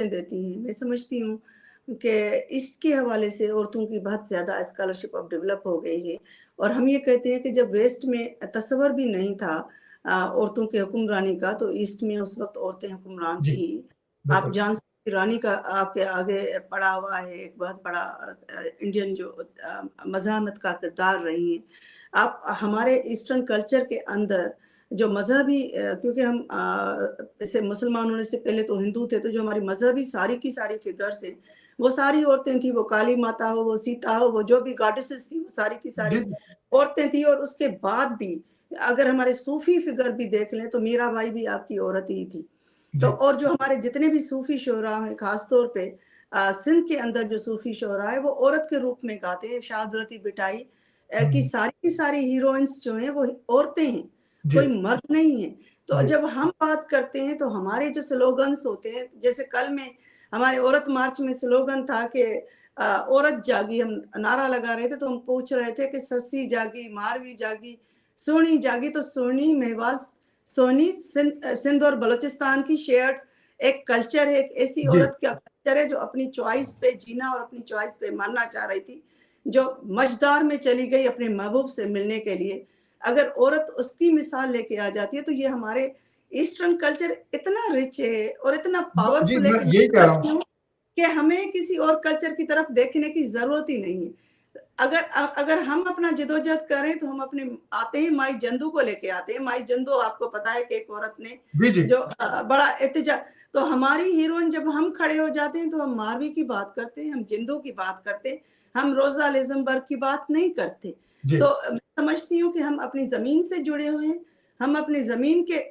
دیتی ہیں. میں سمجھتی ہوں کہ اس کے حوالے سے عورتوں کی بہت زیادہ اسکالرشپ اب ڈیولپ ہو گئی ہے. اور ہم یہ کہتے ہیں کہ جب ویسٹ میں تصور بھی نہیں تھا عورتوں کے حکمرانی کا، تو ایسٹ میں اس وقت عورتیں حکمران جی تھی. آپ بالکل جان سکتے رانی کا آپ کے آگے پڑا ہوا ہے ایک بہت بڑا انڈین جو مزاحمت کا کردار رہی ہیں. آپ ہمارے ایسٹرن کلچر کے اندر جو مذہبی، کیونکہ ہم جیسے مسلمان ہونے سے پہلے تو ہندو تھے، تو جو ہماری مذہبی ساری کی ساری فگرس ہیں وہ ساری عورتیں تھیں. وہ کالی ماتا ہو، وہ سیتا ہو، وہ جو بھی گاڈسز تھی، وہ ساری کی ساری جی عورتیں تھیں. اور اس کے بعد بھی اگر ہمارے صوفی فگر بھی دیکھ لیں تو میرا بھائی بھی آپ کی عورت ہی تھی. تو جی اور جو ہمارے جتنے بھی صوفی شعراء ہیں، خاص طور پہ سندھ کے اندر جو صوفی شعراء ہے وہ عورت کے روپ میں گاتے ہیں. شہادرتی بٹائی کی ساری ہیروئنس جو ہیں وہ عورتیں ہیں، جی کوئی مرد نہیں ہے. تو جی جب ہم بات کرتے ہیں تو ہمارے جو سلوگنس ہوتے ہیں، جیسے کل میں ہمارے عورت مارچ میں سلوگن تھا کہ عورت جاگی، ہم نعرہ لگا رہے تھے تو ہم پوچھ رہے تھے کہ سسی جاگی، ماروی جاگی، سونی جاگی. تو سونی مہوال سونی سندھ اور بلوچستان کی شیئرڈ ایک کلچر ہے، ایک ایسی جی عورت کا کلچر ہے جو اپنی چوائس پہ جینا اور اپنی چوائس پہ مرنا چاہ رہی تھی، جو مجدار میں چلی گئی اپنے محبوب سے ملنے کے لیے. اگر عورت اس کی مثال لے کے آ جاتی ہے تو یہ ہمارے ایسٹرن کلچر اتنا رچ ہے اور اتنا جی پاورفل ہے میں کہ یہی میں کہہ رہا ہوں. سمجھتی ہوں کہ ہمیں کسی اور کلچر کی طرف دیکھنے کی ضرورت ہی نہیں ہے. اگر ہم اپنا جدوجہد کریں تو ہم اپنے آتے ہیں مائی جندو کو لے کے آتے ہیں. مائی جندو آپ کو پتا ہے کہ ایک عورت نے جی جی جو بڑا احتجاج، تو ہماری ہیروئن جب ہم کھڑے ہو جاتے ہیں تو ہم ماروی کی بات کرتے ہیں، ہم جندو کی بات کرتے ہیں، ہم روزا لیزمبرگ کی بات نہیں کرتے. جی تو میں سمجھتی ہوں کہ ہم اپنی زمین سے جڑے ہوئے ہیں. ہم اپنی زمین کے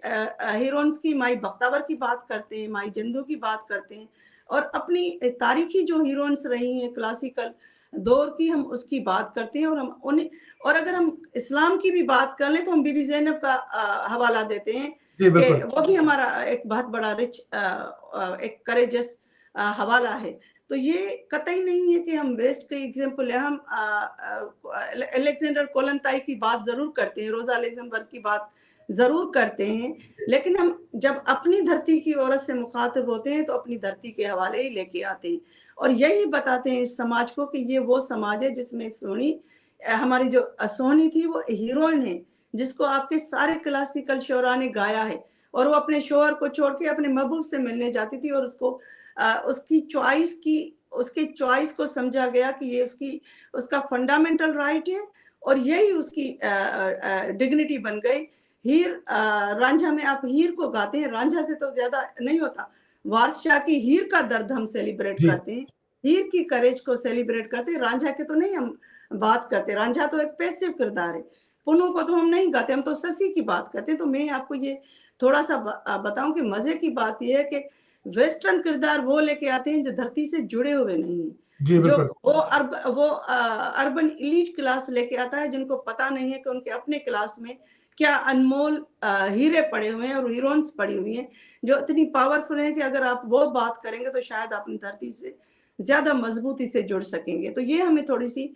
ہیروئنس کی، مائی بختاور کی بات کرتے ہیں، مائی جندو کی بات کرتے ہیں، اور اپنی تاریخی جو ہیروئنس رہی ہیں کلاسیکل دور کی، ہم اس کی بات کرتے ہیں. اور ہم انہیں، اور اگر ہم اسلام کی بھی بات کر لیں تو ہم بی بی زینب کا حوالہ دیتے ہیں جی کہ بالکل وہ بھی ہمارا ایک بہت بڑا رچ ایک کریجس حوالہ ہے. تو یہ قطعی نہیں ہے کہ ہم ویسٹ کی ایگزامپل ہے. ہم الیگزینڈر کولنتائی کی بات ضرور کرتے ہیں، روزا لیگزمبرگ کی بات ضرور کرتے ہیں، لیکن ہم جب اپنی دھرتی کی عورت سے مخاطب ہوتے ہیں تو اپنی دھرتی کے حوالے ہی لے کے آتے ہیں اور یہی بتاتے ہیں اس سماج کو کہ یہ وہ سماج ہے جس میں سونی، ہماری جو سونی تھی وہ ہیروئن ہے جس کو آپ کے سارے کلاسیکل شعراء نے گایا ہے، اور وہ اپنے شوہر کو چھوڑ کے اپنے محبوب سے ملنے جاتی تھی، اور اس کی چوائس کو سمجھا گیا کہ یہ اس کا فنڈامنٹل رائٹ ہے اور یہی اس کی ڈگنیٹی بن گئی. ہیر رانجھا میں آپ ہیر کو گاتے ہیں، رانجھا سے تو زیادہ نہیں ہوتا. وارث شاہ کی ہیر کا درد ہم سیلیبریٹ جی کرتے ہیں، ہیر کی کریج کو سیلیبریٹ کرتے ہیں. رانجھا کے تو نہیں ہم بات کرتے، رانجھا تو ایک پیسو کردار ہے. پنو کو تو ہم نہیں گاتے، ہم تو سسی کی بات کرتے ہیں. تو میں آپ کو یہ تھوڑا سا بتاؤں کہ مزے کی بات یہ ہے کہ ویسٹرن کردار وہ لے کے آتے ہیں جو دھرتی سے جڑے ہوئے نہیں ہیں، جی جو بالکل وہ اربن ایلیٹ کلاس لے کے آتا ہے جن کو پتا نہیں ہے کہ ان کے اپنے کلاس میں کیا انمول ہیرے پڑے ہوئے ہیں اور ہیروئنس پڑی ہوئی ہیں جو اتنی پاورفل ہیں کہ اگر آپ وہ بات کریں گے تو شاید اپنی دھرتی سے زیادہ مضبوطی سے جڑ سکیں گے. تو یہ ہمیں تھوڑی سی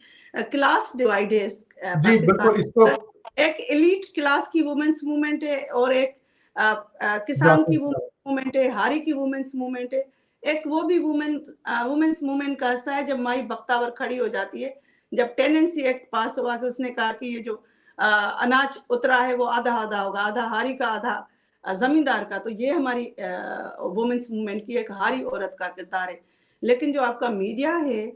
کلاس ڈیوائڈ ہے جی پاکستان بالکل. اس کو میں. ایک ایلیٹ کلاس کی وومنس موومنٹ ہے اور ایک کسان کی جی موومنٹ ہے، ہاری کی وومنس موومنٹ ہے. ایک وہ بھی وومنس موومنٹ کا حصہ ہے جب مائی بختاور کھڑی ہو جاتی ہے، جب ٹیننسی ایکٹ پاس ہوا کہ اس نے کہا کہ یہ جو اناج اترا ہے وہ آدھا آدھا ہوگا، آدھا ہاری کا آدھا زمیندار کا. تو یہ ہماری وومنس موومنٹ کی ایک ہاری عورت کا کردار ہے. لیکن جو آپ کا میڈیا ہے